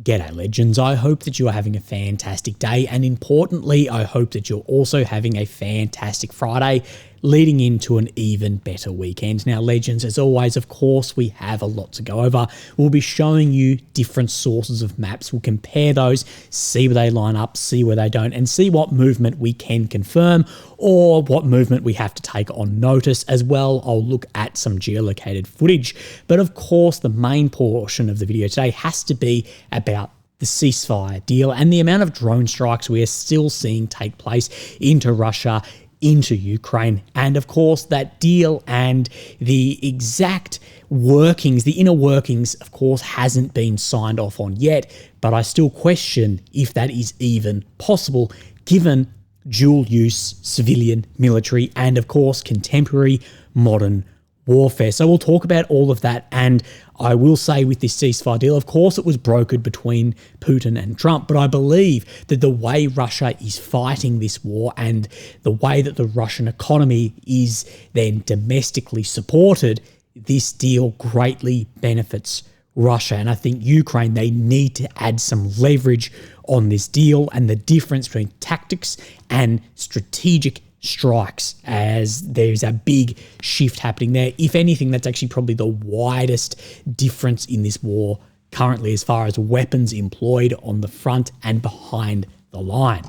G'day legends, I hope that you are having a fantastic day, and importantly, I hope that you're also having a fantastic Friday leading into an even better weekend. Now legends, as always, of course, we have a lot to go over. We'll be showing you different sources of maps. We'll compare those, see where they line up, see where they don't, and see what movement we can confirm or what movement we have to take on notice. As well, I'll look at some geolocated footage. But of course, the main portion of the video today has to be about the ceasefire deal and the amount of drone strikes we are still seeing take place into Russia, into Ukraine, and of course that deal and the exact workings, the inner workings, of course, hasn't been signed off on yet, but I still question if that is even possible given dual use civilian, military, and of course contemporary modern warfare. So we'll talk about all of that, and I will say with this ceasefire deal, of course it was brokered between Putin and Trump, but I believe that the way Russia is fighting this war and the way that the Russian economy is then domestically supported, this deal greatly benefits Russia. And I think Ukraine, they need to add some leverage on this deal and the difference between tactics and strategic strikes, as there's a big shift happening there. If anything, that's actually probably the widest difference in this war currently as far as weapons employed on the front and behind the line.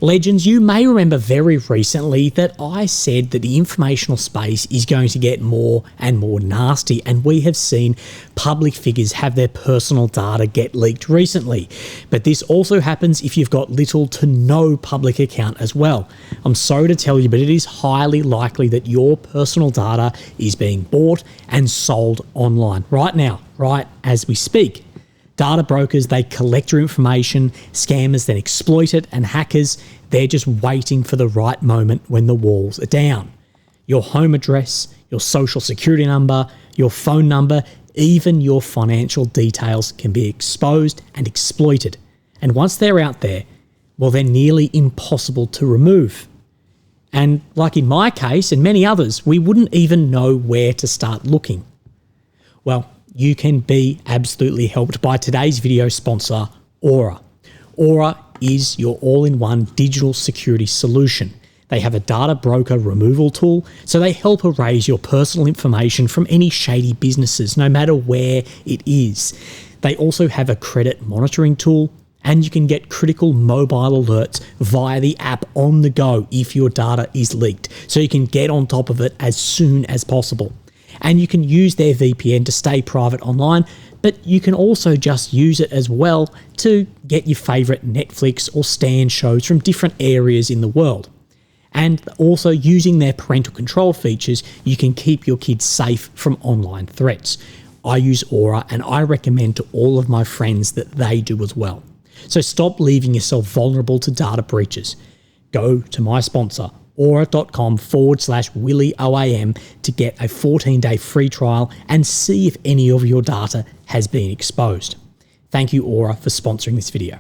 Legends, you may remember very recently that I said that the informational space is going to get more and more nasty, and we have seen public figures have their personal data get leaked recently. But this also happens if you've got little to no public account as well. I'm sorry to tell you, but it is highly likely that your personal data is being bought and sold online right now, right as we speak. Data brokers, they collect your information, scammers then exploit it, and hackers, they're just waiting for the right moment when the walls are down. Your home address, your social security number, your phone number, even your financial details can be exposed and exploited. And once they're out there, well, they're nearly impossible to remove. And like in my case and many others, we wouldn't even know where to start looking. Well, you can be absolutely helped by today's video sponsor, Aura. Aura is your all-in-one digital security solution. They have a data broker removal tool, so they help erase your personal information from any shady businesses, no matter where it is. They also have a credit monitoring tool, and you can get critical mobile alerts via the app on the go if your data is leaked, so you can get on top of it as soon as possible. And you can use their VPN to stay private online, but you can also just use it as well to get your favourite Netflix or Stan shows from different areas in the world. And also using their parental control features, you can keep your kids safe from online threats. I use Aura and I recommend to all of my friends that they do as well. So stop leaving yourself vulnerable to data breaches. Go to my sponsor, aura.com/WillyOAM to get a 14-day free trial and see if any of your data has been exposed. Thank you, Aura, for sponsoring this video.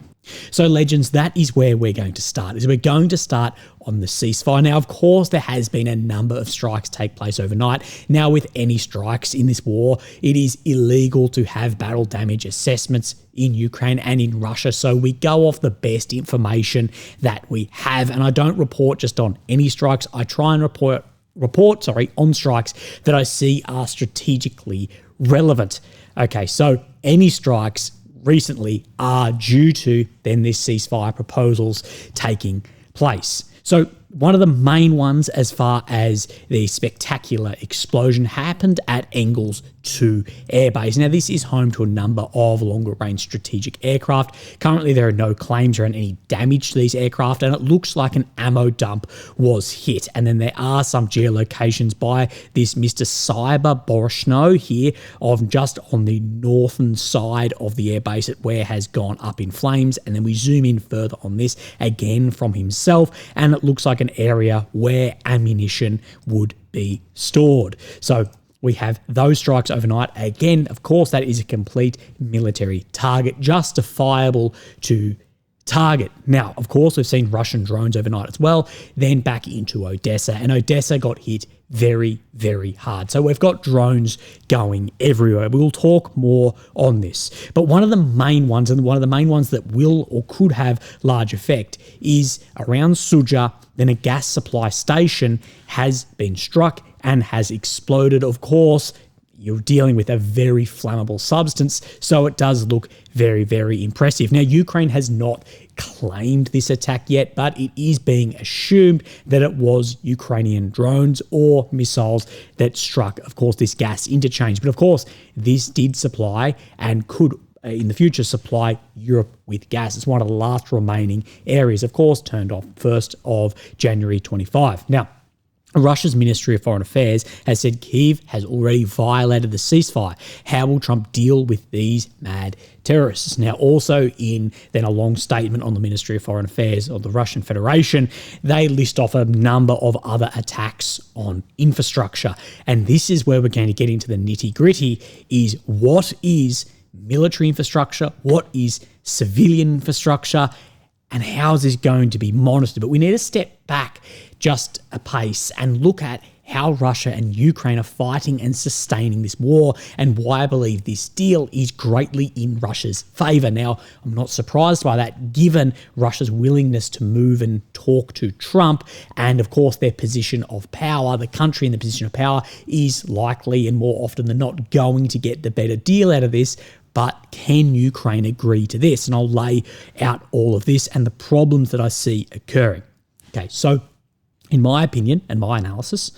So legends, that is where we're going to start, is we're going to start on the ceasefire. Now, of course, there has been a number of strikes take place overnight. Now, with any strikes in this war, it is illegal to have battle damage assessments in Ukraine and in Russia. So we go off the best information that we have. And I don't report just on any strikes. I try and report on strikes that I see are strategically relevant. Okay, so any strikes recently are due to then this ceasefire proposals taking place. So one of the main ones, as far as the spectacular explosion, happened at Engels 2 Air Base. Now, this is home to a number of longer-range strategic aircraft. Currently, there are no claims around any damage to these aircraft, and it looks like an ammo dump was hit. And then there are some geolocations by this Mr. Cyber Boroshno here of just on the northern side of the airbase where it has gone up in flames. And then we zoom in further on this again from himself, and it looks like an area where ammunition would be stored. So we have those strikes overnight. Again, of course, that is a complete military target, justifiable to target. Now, of course, we've seen Russian drones overnight as well, then back into Odessa, and Odessa got hit very, very hard. So we've got drones going everywhere. We'll talk more on this. But one of the main ones, and one of the main ones that will or could have large effect, is around Suja. Then a gas supply station has been struck and has exploded. Of course, you're dealing with a very flammable substance, so it does look very, very impressive. Now, Ukraine has not claimed this attack yet, but it is being assumed that it was Ukrainian drones or missiles that struck, of course, this gas interchange. But of course, this did supply and could in the future supply Europe with gas. It's one of the last remaining areas, of course, turned off 1st of January 25. Now, Russia's Ministry of Foreign Affairs has said Kyiv has already violated the ceasefire. How will Trump deal with these mad terrorists? Now, also in then a long statement on the Ministry of Foreign Affairs of the Russian Federation, they list off a number of other attacks on infrastructure. And this is where we're going to get into the nitty-gritty, is what is military infrastructure, what is civilian infrastructure, and how is this going to be monitored? But we need to step back just a pace and look at how Russia and Ukraine are fighting and sustaining this war, and why I believe this deal is greatly in Russia's favour. Now, I'm not surprised by that, given Russia's willingness to move and talk to Trump, and of course their position of power. The country in the position of power is likely and more often than not going to get the better deal out of this. But can Ukraine agree to this? And I'll lay out all of this and the problems that I see occurring. Okay, so in my opinion and my analysis,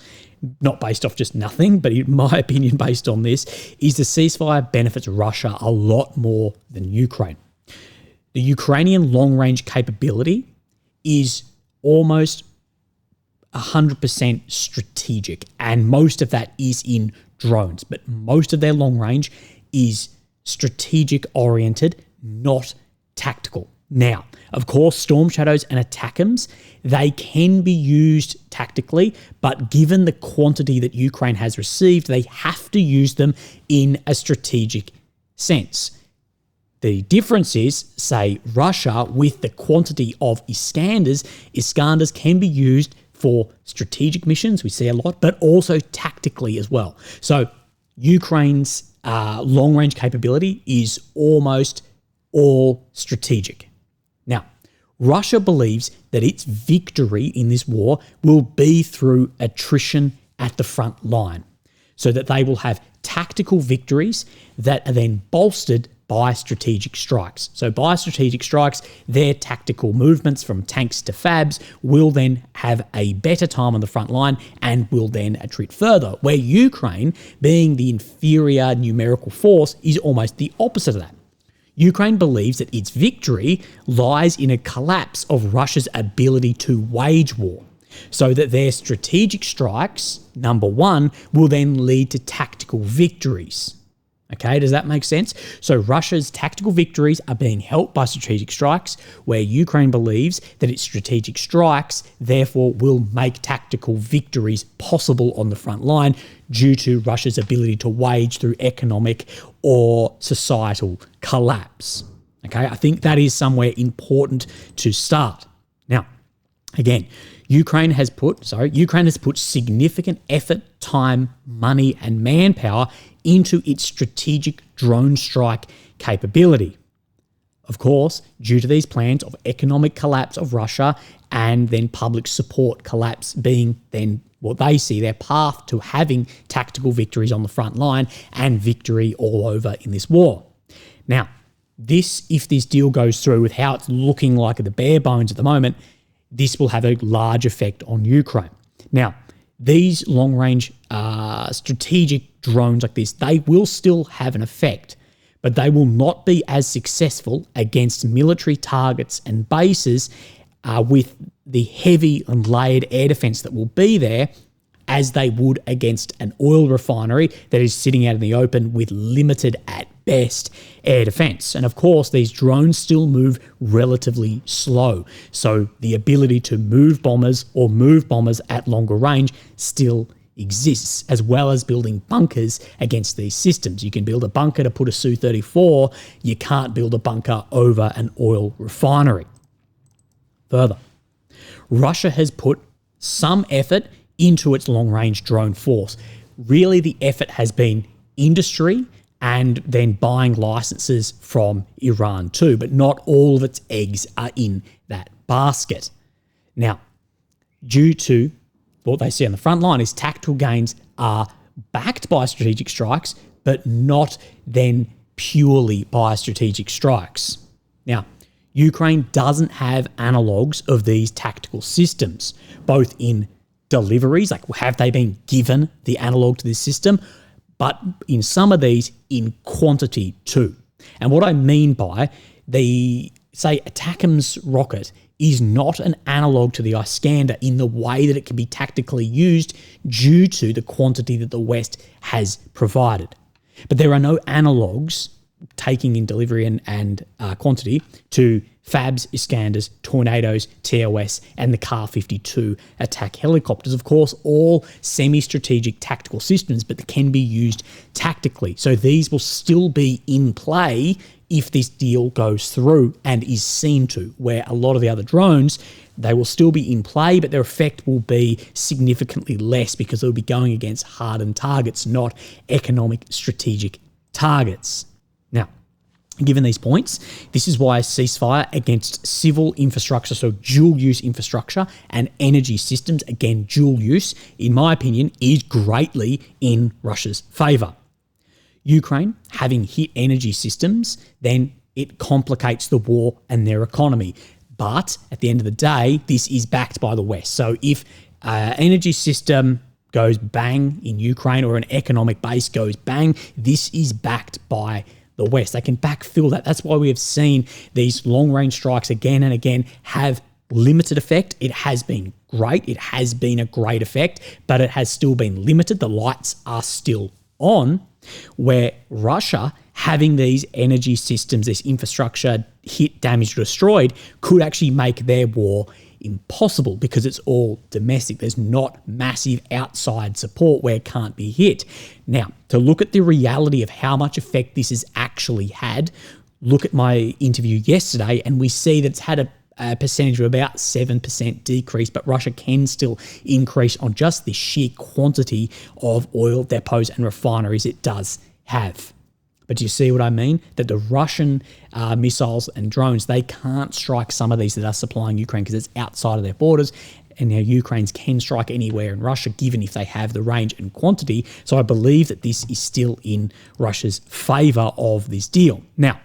not based off just nothing, but in my opinion based on this, is the ceasefire benefits Russia a lot more than Ukraine. The Ukrainian long-range capability is almost 100% strategic, and most of that is in drones, but most of their long-range is strategic oriented, not tactical. Now, of course, Storm Shadows and ATACMS, they can be used tactically, but given the quantity that Ukraine has received, they have to use them in a strategic sense. The difference is, say, Russia, with the quantity of Iskanders can be used for strategic missions, we see a lot, but also tactically as well. So Ukraine's long-range capability is almost all strategic. Now, Russia believes that its victory in this war will be through attrition at the front line, so that they will have tactical victories that are then bolstered by strategic strikes. So by strategic strikes, their tactical movements from tanks to FABs will then have a better time on the front line and will then attrit further, where Ukraine, being the inferior numerical force, is almost the opposite of that. Ukraine believes that its victory lies in a collapse of Russia's ability to wage war, so that their strategic strikes, number one, will then lead to tactical victories. Okay, does that make sense? So Russia's tactical victories are being helped by strategic strikes, where Ukraine believes that its strategic strikes therefore will make tactical victories possible on the front line due to Russia's ability to wage through economic or societal collapse. Okay, I think that is somewhere important to start. Now, again, Ukraine has put significant effort, time, money, and manpower into its strategic drone strike capability. Of course, due to these plans of economic collapse of Russia and then public support collapse being then what they see their path to having tactical victories on the front line and victory all over in this war. Now, if this deal goes through with how it's looking like at the bare bones at the moment, this will have a large effect on Ukraine. Now, these long-range strategic drones like this, they will still have an effect, but they will not be as successful against military targets and bases with the heavy and layered air defense that will be there as they would against an oil refinery that is sitting out in the open with limited, at best, air defense. And of course, these drones still move relatively slow. So the ability to move bombers or move bombers at longer range still exists, as well as building bunkers against these systems. You can build a bunker to put a Su-34, you can't build a bunker over an oil refinery. further. Russia has put some effort into its long-range drone force. Really, the effort has been industry and then buying licenses from Iran too, but not all of its eggs are in that basket. Now, due to what they see on the front line is tactical gains are backed by strategic strikes, but not then purely by strategic strikes. Now, Ukraine doesn't have analogues of these tactical systems, both in deliveries, like have they been given the analogue to this system, but in some of these in quantity too. And what I mean by the, say, ATACMS rocket is not an analogue to the Iskander in the way that it can be tactically used due to the quantity that the West has provided. But there are no analogues taking in delivery and quantity to FABs, Iskanders, Tornadoes, TOS, and the Kar-52 attack helicopters. Of course, all semi-strategic tactical systems, but they can be used tactically. So these will still be in play if this deal goes through and is seen to, where a lot of the other drones, they will still be in play, but their effect will be significantly less because they'll be going against hardened targets, not economic strategic targets. Now, given these points, this is why a ceasefire against civil infrastructure, so dual-use infrastructure, and energy systems, again, dual-use, in my opinion, is greatly in Russia's favour. Ukraine, having hit energy systems, then it complicates the war and their economy. But at the end of the day, this is backed by the West. So if an energy system goes bang in Ukraine or an economic base goes bang, this is backed by the West. They can backfill that. That's why we have seen these long-range strikes again and again have limited effect. It has been great. It has been a great effect, but it has still been limited. The lights are still on, where Russia, having these energy systems, this infrastructure hit, damaged, or destroyed, could actually make their war impossible because it's all domestic. There's not massive outside support where it can't be hit. Now, to look at the reality of how much effect this has actually had, look at my interview yesterday and we see that it's had a percentage of about 7% decrease, but Russia can still increase on just the sheer quantity of oil depots and refineries it does have. But do you see what I mean? That the Russian missiles and drones, they can't strike some of these that are supplying Ukraine because it's outside of their borders. And now Ukraine's can strike anywhere in Russia, given if they have the range and quantity. So I believe that this is still in Russia's favour of this deal. Now,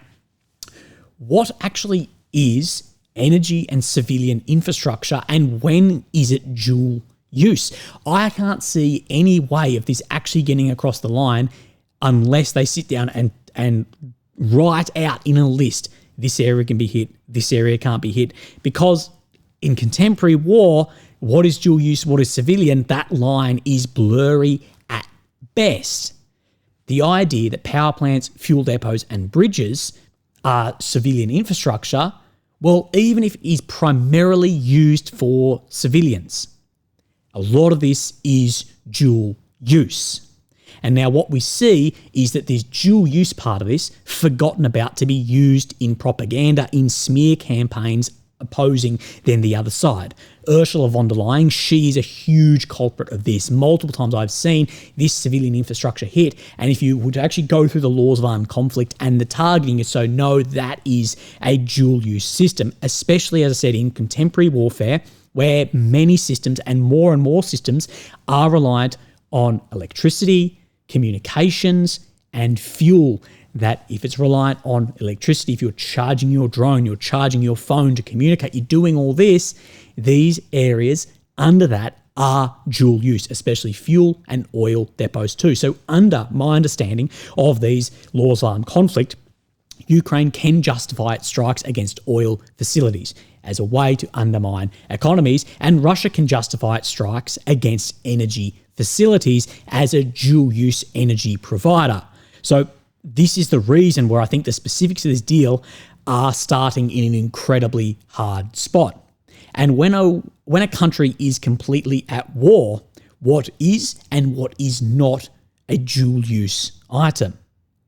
what actually is energy and civilian infrastructure, and when is it dual use? I can't see any way of this actually getting across the line unless they sit down and write out in a list, this area can be hit, this area can't be hit. Because in contemporary war, what is dual use, what is civilian, that line is blurry at best. The idea that power plants, fuel depots, and bridges are civilian infrastructure, well, even if it is primarily used for civilians, a lot of this is dual use. And now what we see is that this dual use part of this forgotten about to be used in propaganda, in smear campaigns opposing then the other side. Ursula von der Leyen, she is a huge culprit of this. Multiple times I've seen this civilian infrastructure hit, and if you would actually go through the laws of armed conflict and the targeting is so, no, that is a dual-use system, especially, as I said, in contemporary warfare, where many systems and more systems are reliant on electricity, communications, and fuel. That if it's reliant on electricity, if you're charging your drone, you're charging your phone to communicate, you're doing all this, these areas under that are dual use, especially fuel and oil depots too. So under my understanding of these laws of armed conflict, Ukraine can justify its strikes against oil facilities as a way to undermine economies, and Russia can justify its strikes against energy facilities as a dual-use energy provider. So this is the reason where I think the specifics of this deal are starting in an incredibly hard spot. And when a country is completely at war, what is and what is not a dual-use item?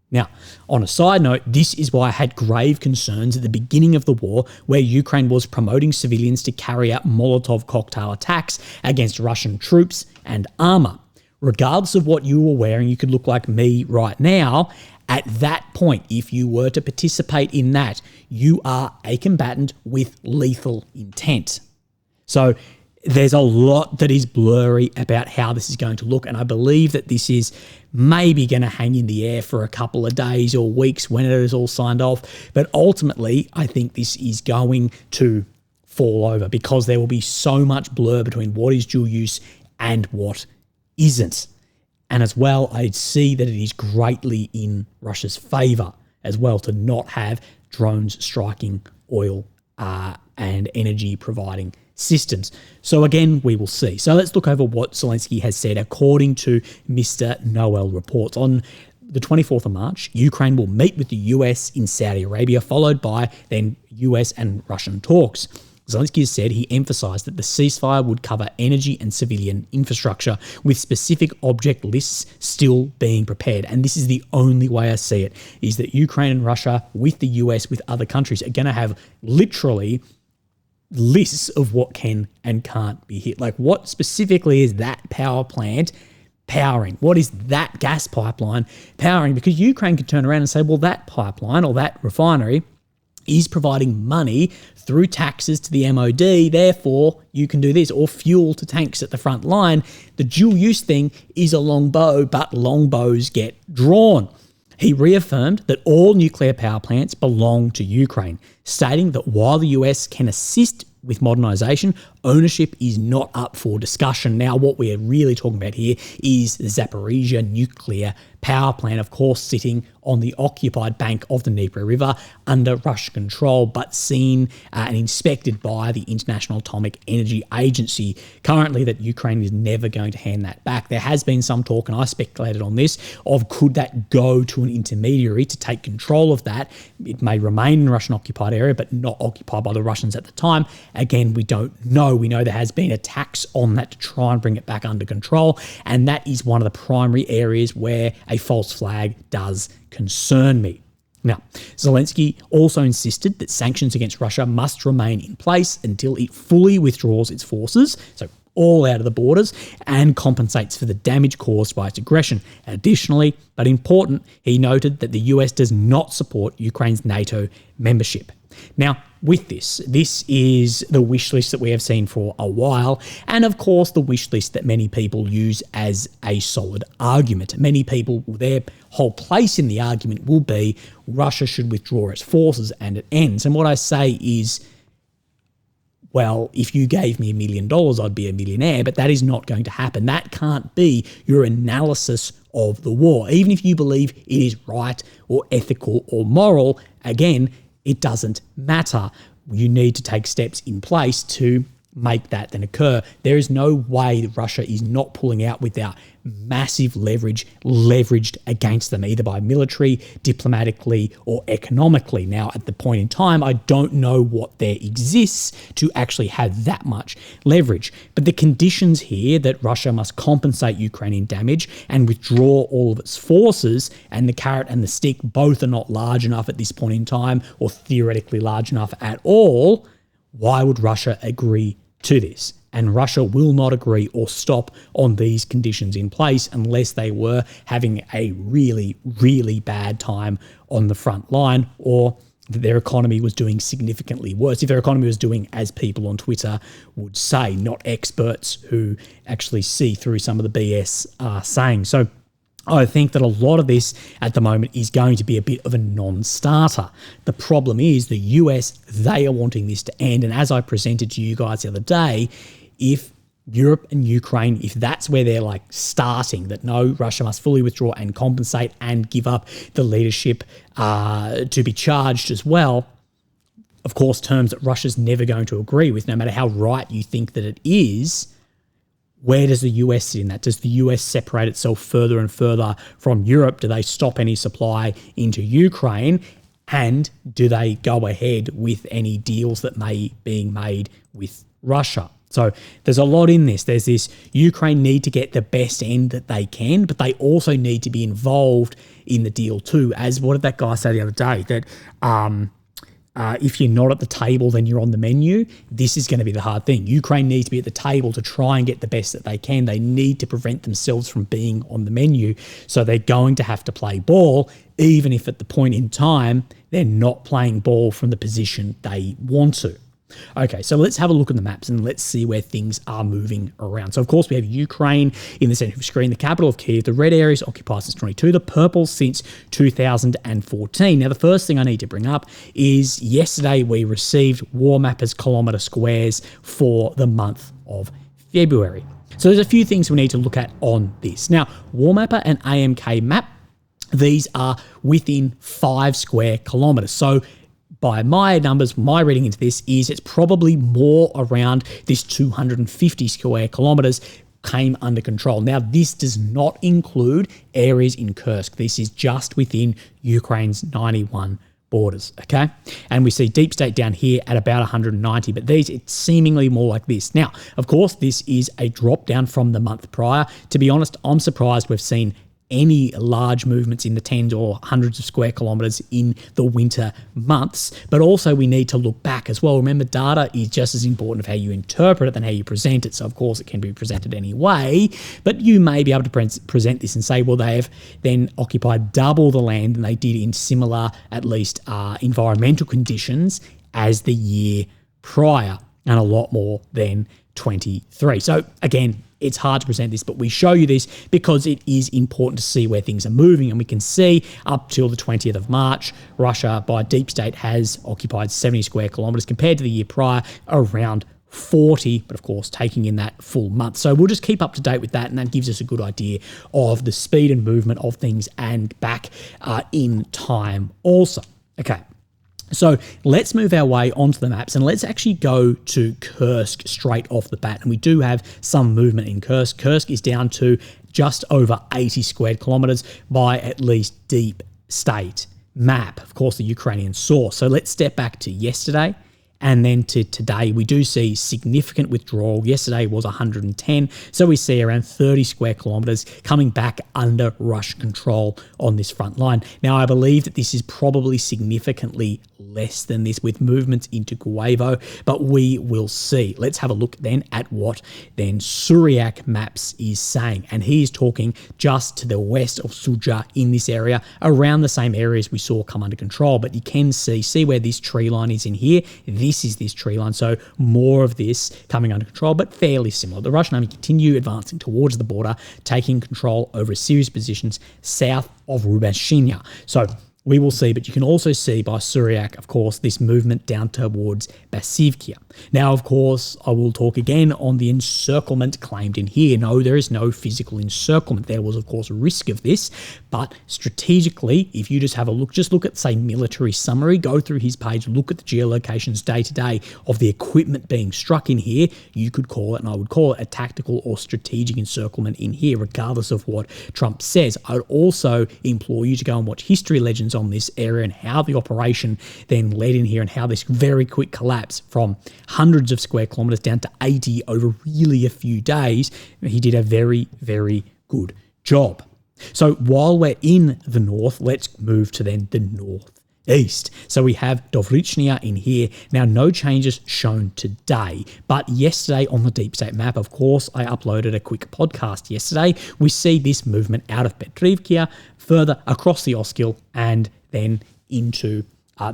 Now, on a side note, this is why I had grave concerns at the beginning of the war, where Ukraine was promoting civilians to carry out Molotov cocktail attacks against Russian troops and armour. Regardless of what you were wearing, you could look like me right now. At that point, if you were to participate in that, you are a combatant with lethal intent. So there's a lot that is blurry about how this is going to look, and I believe that this is maybe going to hang in the air for a couple of days or weeks when it is all signed off. But ultimately, I think this is going to fall over because there will be so much blur between what is dual use and what isn't. And as well, I see that it is greatly in Russia's favour as well to not have drones striking oil and energy providing systems. So again, we will see. So let's look over what Zelensky has said according to Mr. Noel reports. On the 24th of March, Ukraine will meet with the US in Saudi Arabia, followed by then US and Russian talks. Zelensky has said he emphasised that the ceasefire would cover energy and civilian infrastructure, with specific object lists still being prepared. And this is the only way I see it, is that Ukraine and Russia, with the US, with other countries, are going to have literally lists of what can and can't be hit. Like, what specifically is that power plant powering? What is that gas pipeline powering? Because Ukraine can turn around and say, well, that pipeline or that refinery is providing money through taxes to the MOD, therefore you can do this, or fuel to tanks at the front line. The dual use thing is a long bow, but long bows get drawn. He reaffirmed that all nuclear power plants belong to Ukraine, stating that while the US can assist with modernisation, ownership is not up for discussion. Now, what we are really talking about here is the Zaporizhzhia nuclear power plant, of course, sitting on the occupied bank of the Dnieper River under Russian control, but seen and inspected by the International Atomic Energy Agency. Currently, that Ukraine is never going to hand that back. There has been some talk, and I speculated on this, of could that go to an intermediary to take control of that. It may remain in Russian occupied area, but not occupied by the Russians at the time. Again, we don't know. We know there has been a tax on that to try and bring it back under control, and that is one of the primary areas where a false flag does concern me. Now, Zelensky also insisted that sanctions against Russia must remain in place until it fully withdraws its forces, so all out of the borders, and compensates for the damage caused by its aggression. Additionally, but important, he noted that the US does not support Ukraine's NATO membership. Now, with this is the wish list that we have seen for a while, and of course the wish list that many people use as a solid argument. Many people, their whole place in the argument will be Russia should withdraw its forces and it ends. And what I say is, well, if you gave me $1 million, I'd be a millionaire, but that is not going to happen. That can't be your analysis of the war. Even if you believe it is right or ethical or moral, again, it doesn't matter. You need to take steps in place to make that then occur. There is no way that Russia is not pulling out without massive leveraged against them, either by military, diplomatically, or economically. Now, at the point in time, I don't know what there exists to actually have that much leverage. But the conditions here that Russia must compensate Ukrainian damage and withdraw all of its forces, and the carrot and the stick both are not large enough at this point in time, or theoretically large enough at all, why would Russia agree to this? And Russia will not agree or stop on these conditions in place unless they were having a really, really bad time on the front line, or that their economy was doing significantly worse. If their economy was doing, as people on Twitter would say, not experts who actually see through some of the BS are saying. So I think that a lot of this at the moment is going to be a bit of a non-starter. The problem is the US, they are wanting this to end. And as I presented to you guys the other day, if Europe and Ukraine, if that's where they're like starting, that no, Russia must fully withdraw and compensate and give up the leadership to be charged as well, of course, terms that Russia's never going to agree with, no matter how right you think that it is. Where does the US sit in that? Does the US separate itself further and further from Europe? Do they stop any supply into Ukraine? And do they go ahead with any deals that may be being made with Russia? So there's a lot in this. There's this Ukraine need to get the best end that they can, but they also need to be involved in the deal too. As what did that guy say the other day? That if you're not at the table, then you're on the menu. This is going to be the hard thing. Ukraine needs to be at the table to try and get the best that they can. They need to prevent themselves from being on the menu. So they're going to have to play ball, even if at the point in time they're not playing ball from the position they want to. Okay, so let's have a look at the maps and let's see where things are moving around. So, of course, we have Ukraine in the center of the screen, the capital of Kyiv. The red areas occupied since 22, the purple since 2014. Now, the first thing I need to bring up is yesterday we received War Mappers kilometre squares for the month of February. So there's a few things we need to look at on this. Now, War Mapper and AMK map, these are within 5 square kilometres. So by my numbers, my reading into this is it's probably more around this 250 square kilometres came under control. Now, this does not include areas in Kursk. This is just within Ukraine's 91 borders, okay? And we see Deep State down here at about 190, but these, it's seemingly more like this. Now, of course, this is a drop down from the month prior. To be honest, I'm surprised we've seen any large movements in the tens or hundreds of square kilometres in the winter months, but also we need to look back as well. Remember, data is just as important of how you interpret it than how you present it. So, of course, it can be presented any way, but you may be able to present this and say, well, they have then occupied double the land than they did in similar, at least, environmental conditions as the year prior, and a lot more than 23. So, again, it's hard to present this, but we show you this because it is important to see where things are moving. And we can see up till the 20th of March, Russia by Deep State has occupied 70 square kilometres compared to the year prior, around 40, but of course taking in that full month. So we'll just keep up to date with that, and that gives us a good idea of the speed and movement of things and back in time also. Okay. So let's move our way onto the maps and let's actually go to Kursk straight off the bat. And we do have some movement in Kursk. Kursk is down to just over 80 square kilometres by at least Deep State map, of course, the Ukrainian source. So let's step back to yesterday. And then to today, we do see significant withdrawal. Yesterday was 110. So we see around 30 square kilometres coming back under Russian control on this front line. Now, I believe that this is probably significantly less than this with movements into Kuevo, but we will see. Let's have a look then at what then Suryak Maps is saying. And he is talking just to the west of Suja in this area, around the same areas we saw come under control. But you can see where this tree line is in here. This is this tree line, so more of this coming under control, but fairly similar. The Russian army continue advancing towards the border, taking control over a series of positions south of Rubashnya. So we will see, but you can also see by Suryak, of course, this movement down towards Basivkia. Now, of course, I will talk again on the encirclement claimed in here. No, there is no physical encirclement. There was, of course, a risk of this, but strategically, if you just have a look, just look at, say, military summary, go through his page, look at the geolocations day to day of the equipment being struck in here, you could call it, and I would call it a tactical or strategic encirclement in here, regardless of what Trump says. I would also implore you to go and watch History Legends on this area and how the operation then led in here and how this very quick collapse from hundreds of square kilometres down to 80 over really a few days. He did a very, very good job. So while we're in the north, let's move to then the northeast. So we have Dovrichnia in here. Now, no changes shown today, but yesterday on the Deep State map, of course, I uploaded a quick podcast yesterday. We see this movement out of Petrivkia, further across the Oskil, and then into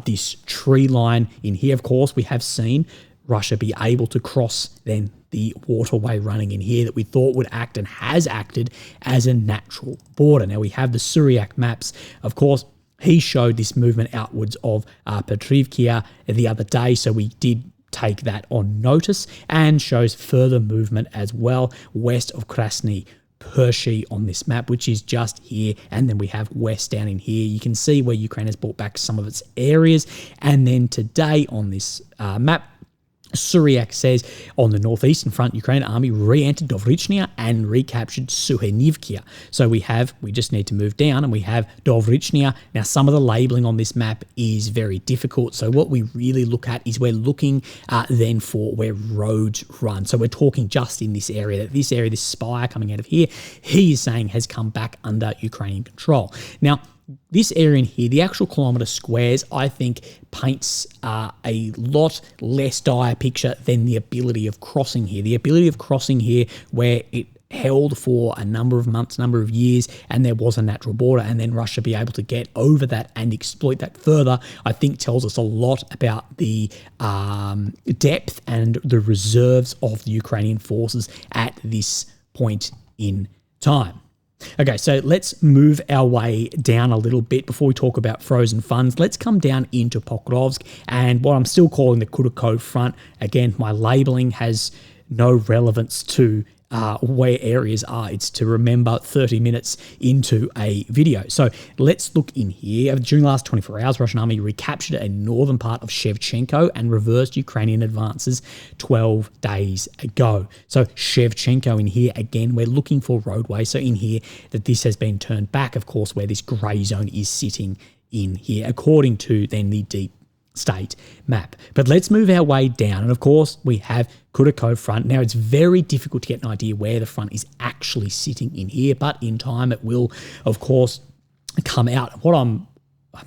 this tree line in here. Of course, we have seen Russia be able to cross then the waterway running in here that we thought would act and has acted as a natural border. Now, we have the Suryak maps. Of course, he showed this movement outwards of Petrivkia the other day, so we did take that on notice, and shows further movement as well west of Krasny Pershi on this map, which is just here, and then we have west down in here. You can see where Ukraine has brought back some of its areas, and then today on this map, Suryak says, on the northeastern front, Ukrainian army re-entered Dovrychnia and recaptured Suhenivkia. So we just need to move down and we have Dovrychnia. Now, some of the labeling on this map is very difficult. So what we really look at is we're looking then for where roads run. So we're talking just in this area, this spire coming out of here, he is saying has come back under Ukrainian control. Now, this area in here, the actual kilometre squares, I think paints a lot less dire picture than the ability of crossing here. The ability of crossing here where it held for a number of months, number of years, and there was a natural border, and then Russia be able to get over that and exploit that further, I think tells us a lot about the depth and the reserves of the Ukrainian forces at this point in time. Okay, so let's move our way down a little bit before we talk about frozen funds. Let's come down into Pokrovsk and what I'm still calling the Kursk front. Again, my labeling has no relevance to where areas are. It's to remember 30 minutes into a video. So let's look in here. During the last 24 hours, Russian army recaptured a northern part of Shevchenko and reversed Ukrainian advances 12 days ago. So Shevchenko in here, again, we're looking for roadways. So in here, that this has been turned back, of course, where this grey zone is sitting in here, according to then the deep state map. But let's move our way down. And of course, we have Kursk front. Now, it's very difficult to get an idea where the front is actually sitting in here, but in time it will, of course, come out. What I'm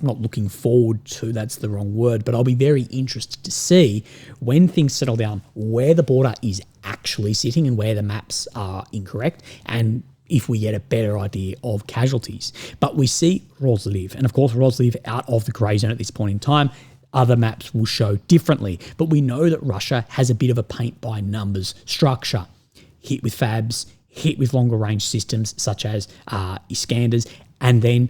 not looking forward to, that's the wrong word, but I'll be very interested to see when things settle down where the border is actually sitting and where the maps are incorrect, and if we get a better idea of casualties. But we see Rozliv, and of course Rozliv out of the grey zone at this point in time. Other maps will show differently, but we know that Russia has a bit of a paint by numbers structure. Hit with FABs, hit with longer range systems such as Iskanders, and then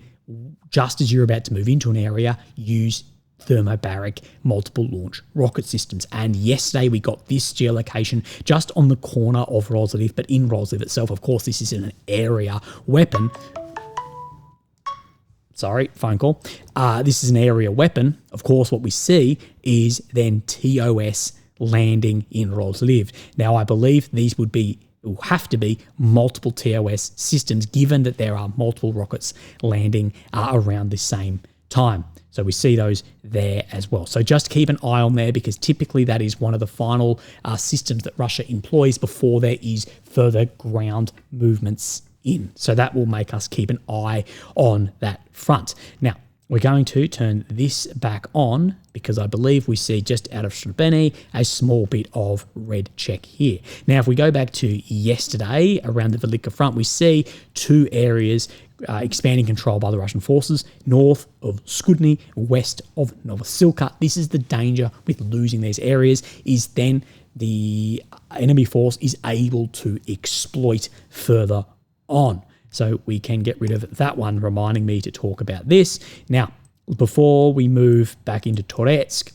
just as you're about to move into an area, use thermobaric multiple launch rocket systems. And yesterday we got this geolocation just on the corner of Rozliv, but in Rozliv itself, of course, this is an area weapon. Sorry, phone call. This is an area weapon. Of course, what we see is then TOS landing in Rozliv. Now, I believe these will have to be multiple TOS systems, given that there are multiple rockets landing around the same time. So we see those there as well. So just keep an eye on there, because typically that is one of the final systems that Russia employs before there is further ground movements in. So that will make us keep an eye on that front. Now, we're going to turn this back on because I believe we see just out of Srebeni a small bit of red check here. Now, if we go back to yesterday around the Velika front, we see two areas expanding control by the Russian forces, north of Skudny, west of Novosilka. This is the danger with losing these areas, is then the enemy force is able to exploit further on. So we can get rid of that one, reminding me to talk about this. Now, before we move back into Toretsk,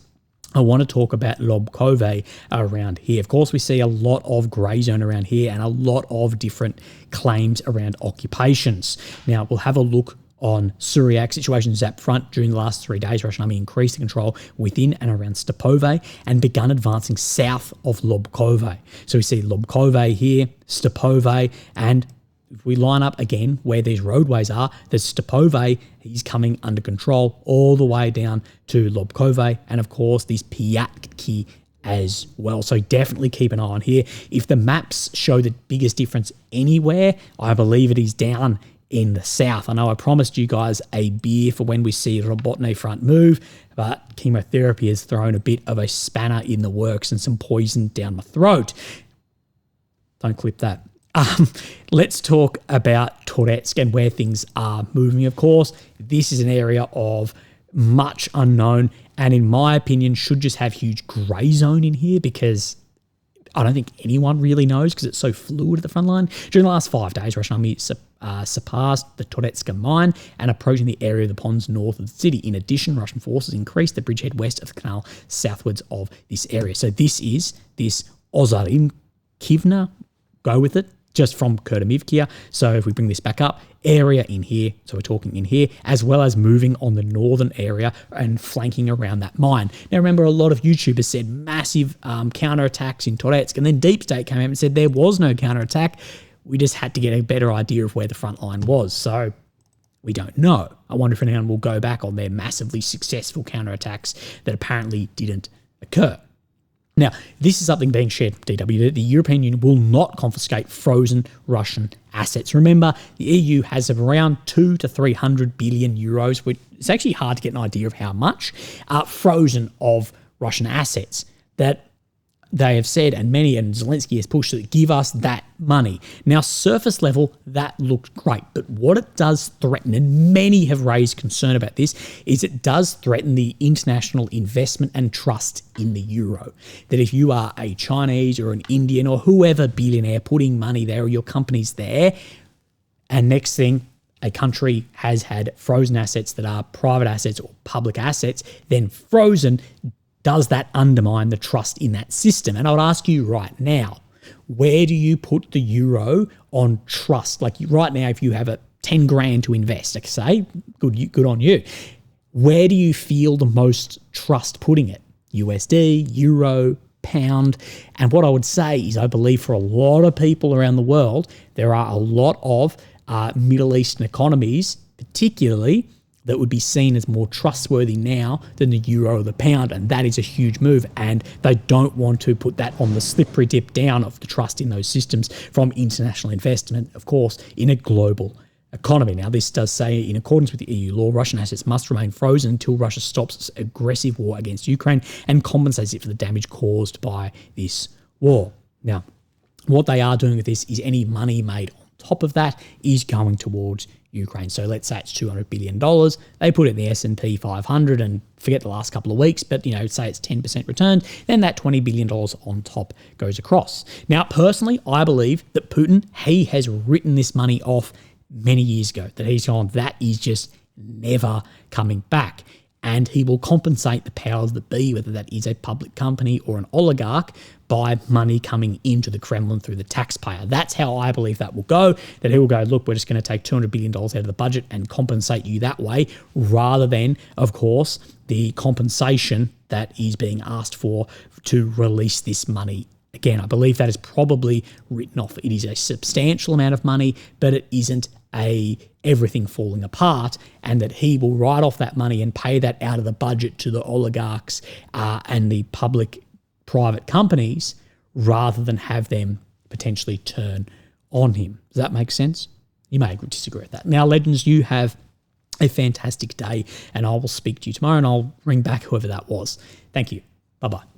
I want to talk about Lobkove around here. Of course, we see a lot of grey zone around here and a lot of different claims around occupations. Now, we'll have a look on Suryak situation zap front. During the last 3 days, Russian army increased the control within and around Stepove and begun advancing south of Lobkove. So we see Lobkove here, Stepove, and if we line up again where these roadways are, the Stepove is coming under control all the way down to Lobkove, and of course these Pyatki as well. So definitely keep an eye on here. If the maps show the biggest difference anywhere, I believe it is down in the south. I know I promised you guys a beer for when we see Robotny front move, but chemotherapy has thrown a bit of a spanner in the works and some poison down my throat. Don't clip that. Let's talk about Toretsk and where things are moving. Of course, this is an area of much unknown, and in my opinion, should just have huge grey zone in here, because I don't think anyone really knows, because it's so fluid at the front line. During the last 5 days, Russian army surpassed the Toretsk mine and approaching the area of the ponds north of the city. In addition, Russian forces increased the bridgehead west of the canal southwards of this area. So this is this Ozarimkivna, go with it, just from Kursk. So if we bring this back up, area in here, so we're talking in here, as well as moving on the northern area and flanking around that mine. Now remember, a lot of YouTubers said massive counterattacks in Toretsk, and then Deep State came out and said there was no counterattack. We just had to get a better idea of where the front line was. So we don't know. I wonder if anyone will go back on their massively successful counterattacks that apparently didn't occur. Now, this is something being shared from DW. The European Union will not confiscate frozen Russian assets. Remember, the EU has around 200 to 300 billion euros, which it's actually hard to get an idea of how much, frozen of Russian assets that they have said, and Zelensky has pushed to give us that money. Now, surface level, that looked great, but what it does threaten, and many have raised concern about this, is it does threaten the international investment and trust in the euro. That if you are a Chinese or an Indian or whoever billionaire putting money there or your company's there, and next thing, a country has had frozen assets that are private assets or public assets, then frozen, does that undermine the trust in that system? And I would ask you right now, where do you put the euro on trust? Like right now, if you have 10 grand to invest, like say, good on you. Where do you feel the most trust putting it? USD, euro, pound? And what I would say is I believe for a lot of people around the world, there are a lot of Middle Eastern economies, particularly, that would be seen as more trustworthy now than the euro or the pound, and that is a huge move, and they don't want to put that on the slippery dip down of the trust in those systems from international investment, of course, in a global economy. Now, this does say, in accordance with the EU law, Russian assets must remain frozen until Russia stops its aggressive war against Ukraine and compensates it for the damage caused by this war. Now, what they are doing with this is any money made on top of that is going towards Ukraine. So let's say it's $200 billion. They put it in the S&P 500 and forget the last couple of weeks, but say it's 10% returned, then that $20 billion on top goes across. Now, personally, I believe that Putin, he has written this money off many years ago, that he's gone, that is just never coming back. And he will compensate the powers that be, whether that is a public company or an oligarch, by money coming into the Kremlin through the taxpayer. That's how I believe that will go, that he will go, look, we're just going to take $200 billion out of the budget and compensate you that way, rather than, of course, the compensation that is being asked for to release this money. Again, I believe that is probably written off. It is a substantial amount of money, but it isn't everything falling apart, and that he will write off that money and pay that out of the budget to the oligarchs and the private companies, rather than have them potentially turn on him. Does that make sense? You may disagree with that. Now, legends, you have a fantastic day, and I will speak to you tomorrow, and I'll ring back whoever that was. Thank you. Bye-bye.